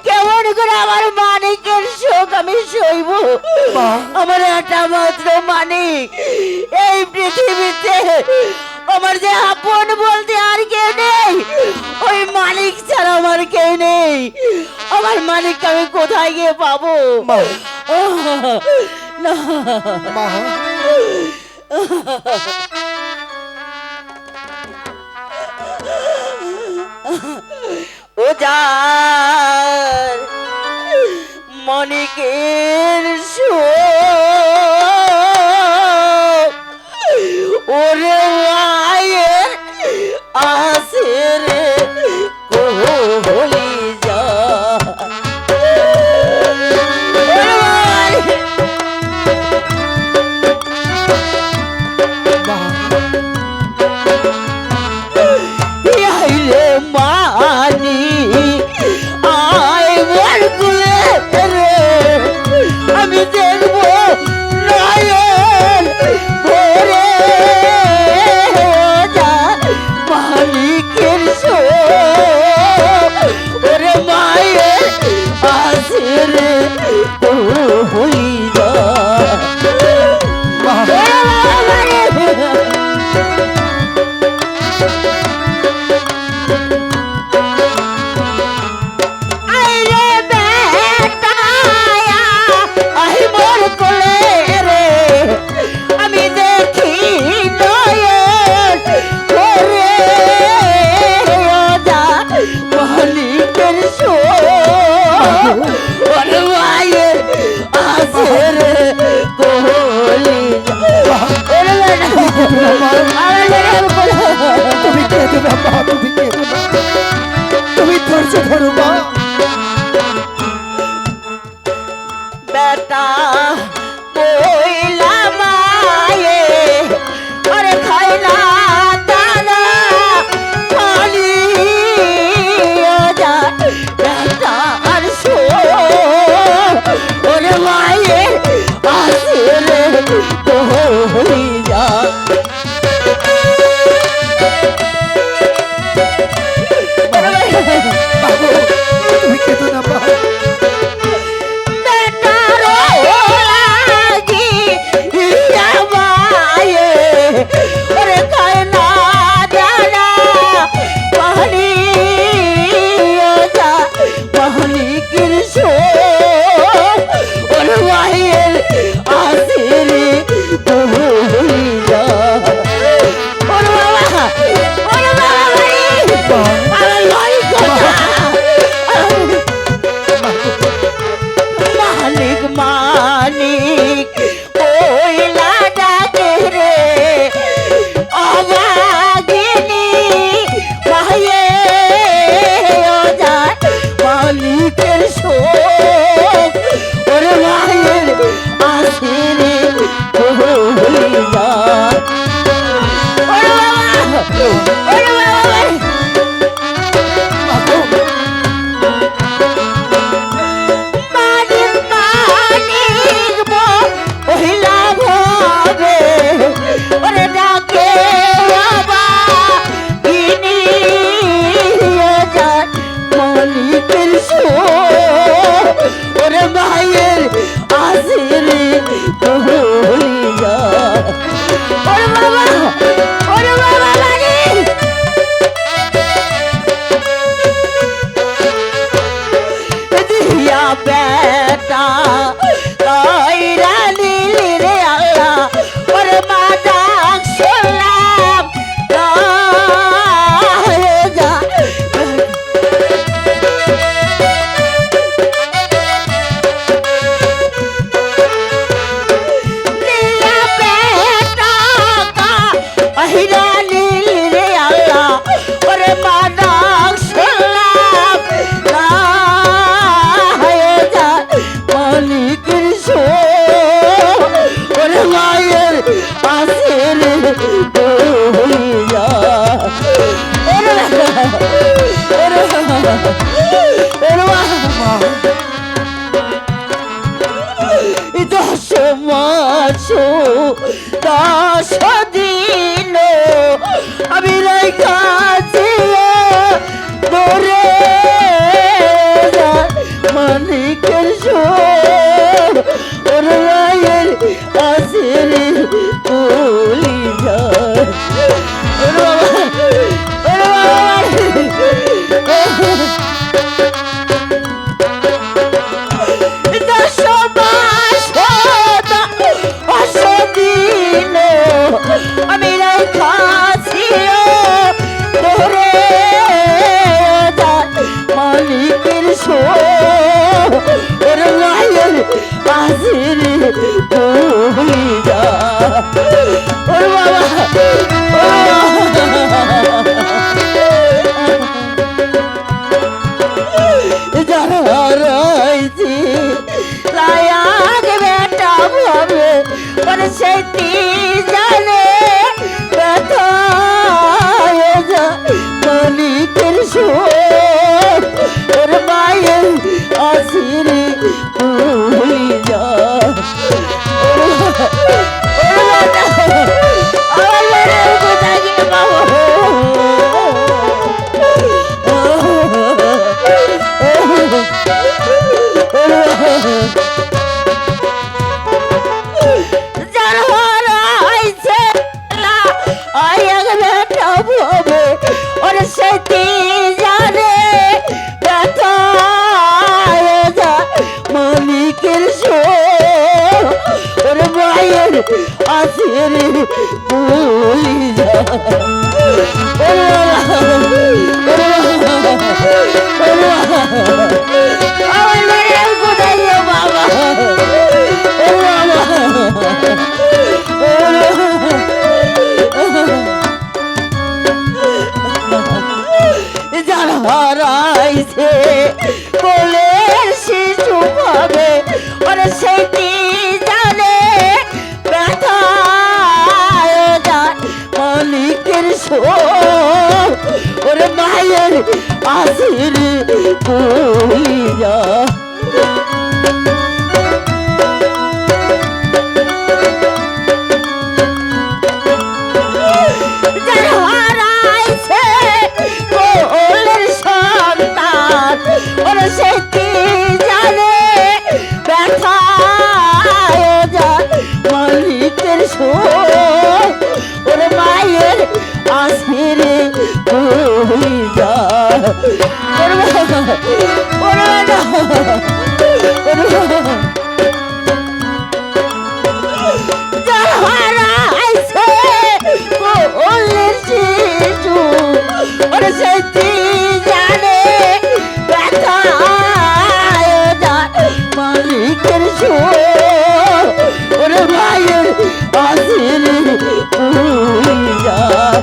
কেমন করে আমার মানিকের শোক আমি সইব? আমার একটা মাত্র মানিক, এই পৃথিবীতে আমার যে আপন বলতে আর কেউ নেই, ওই মানিক ছাড়া আমার কেউ নেই। আমার মানিককে আমি কোথায় গিয়ে পাবো? না ও যার মানিকের শোক ওরে মায়ের আসে রে কোহলি যা আমি দেখবো নয়ন ভরে যা মালিকের শোক ওরে মায়ের আসের হই যা তুমি ধৈর্য ধরো মা। বেটা বইলা মায়ে আরে খাই না দানা খালি যা বেটা আর শো ওরে মায়ের আসে রে তো হই যা দশ মাস 10 দিন আমি রেখাছি ধরে মানিকের ওর রায়ের আসির তুলি যায় ওর আমি রেখাছি ধরে মালিকের ওর রায়ের আসির তুলি যায় ওর বাবা যারাইছি লায়াক বেটা ভাবে ওর সেটি জানে ব্যথায় যা মালিকের ওর মায়ের আসিরে তুলি যা সেটি জানে ব্যথায় যা মালিকের ওর মায়ের আসিরে তুলি যা বাবা হারাইছে কোলের শিশু ভাবে ওর সেটি জানে ব্যথায় যায় মালিকের ওর মায়ের আসির তুলি যা ওর সেটি জানে ব্যথায় যায় মালিকের ওর মায়ের আসিরে তুলি যায় হারাইছে কোলের শিশু ওর সেটি জানে মালিকের ওর মায়ের আসিরে তুলি যায়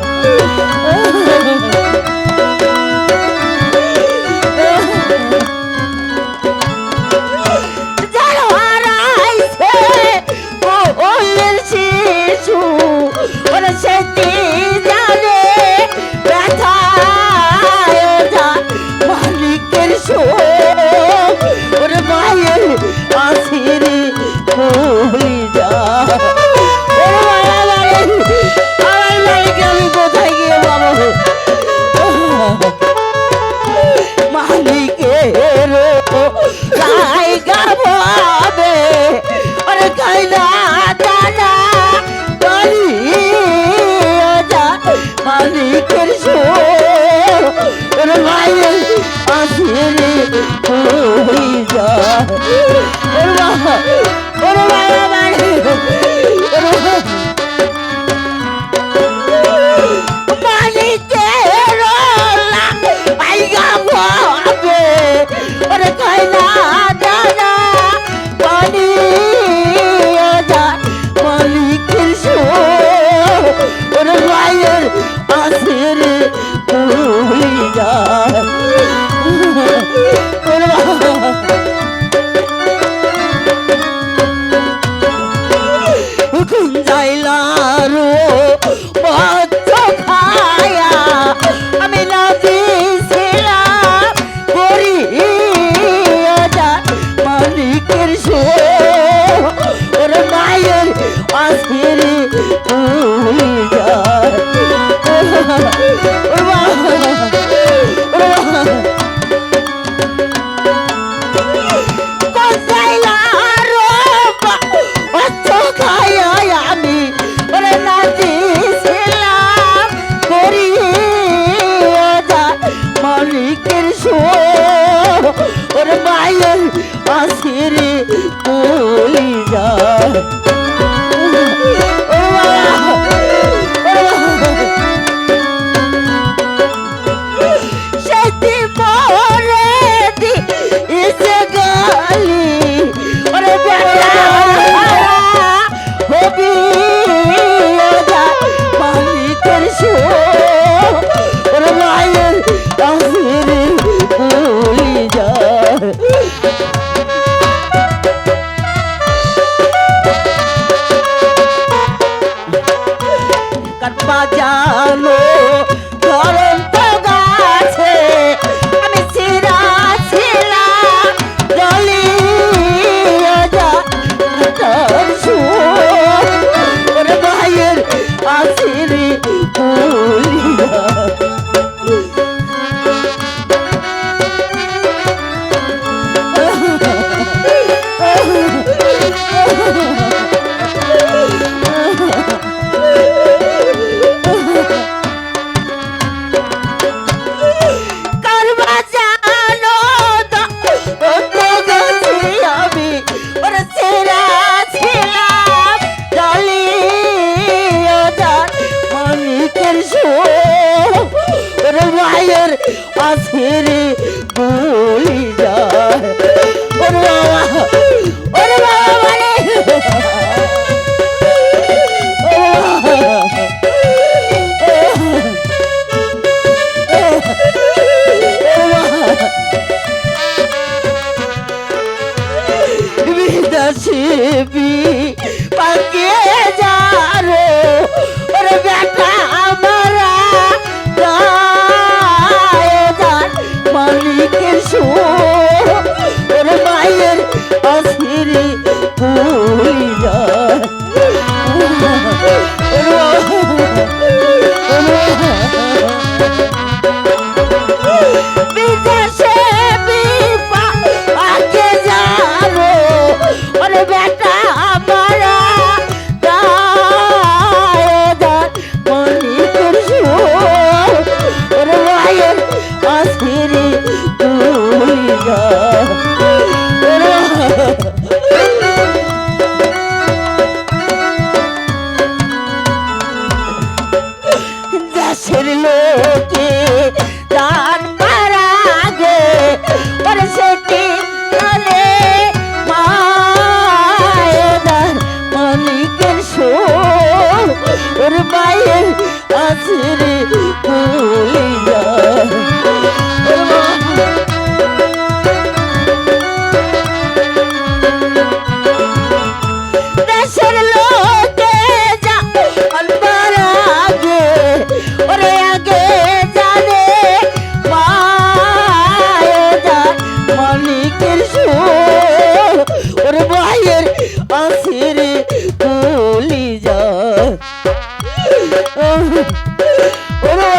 শিশু ওর সেটি জানে ব্যথায় যায় মালিকের ওর মায়ের আসিরে তুলি যায় আমার মালিক আমি কোথায় গিয়ে বাবা মালিকের জায়গা ভাবে ওর কাইলা দানা বলি মালিকের ওর মায়ের আসিরে তুলি যায় ওর বাবা মালিকের আইগা ভাবে ওর কাইলা দানা বলি মালিকের ওর মায়ের আসিরে তুলি যায় যাইলারো ভাত খায়া আমি নাজি আসিরে ভুলি যায় বাজানো ধরন তো গাছে আমি চিরা ছিলাম জলিয়ে যা তোর সুর ওর ভাইয়ের আসিরি ভুলিয়া আসিরে ভুলি যায় ওরে বাবা মানে বিদেশি পাকিয়ে যারো ওরে বেটা আমারা মানিকের সুর ওর মায়ের আসিরে ভুলি যায় বিদেশে আগে যারো ওরে বেটা আমারা মানিকের সুর ওর মায়ের আসিরে ভুলি যায় দেশের লোকে দান মারা গে ওর সেটি মায়ের মানিকের সুর ওর মায়ের আসিরে ভুলি যায় দেশের লোকে যা অনবার আগে ওরে আগে জানে মায়ের মানিকের সুর ওর ভাইয়ের আসিরে ভুলি যায় ওরে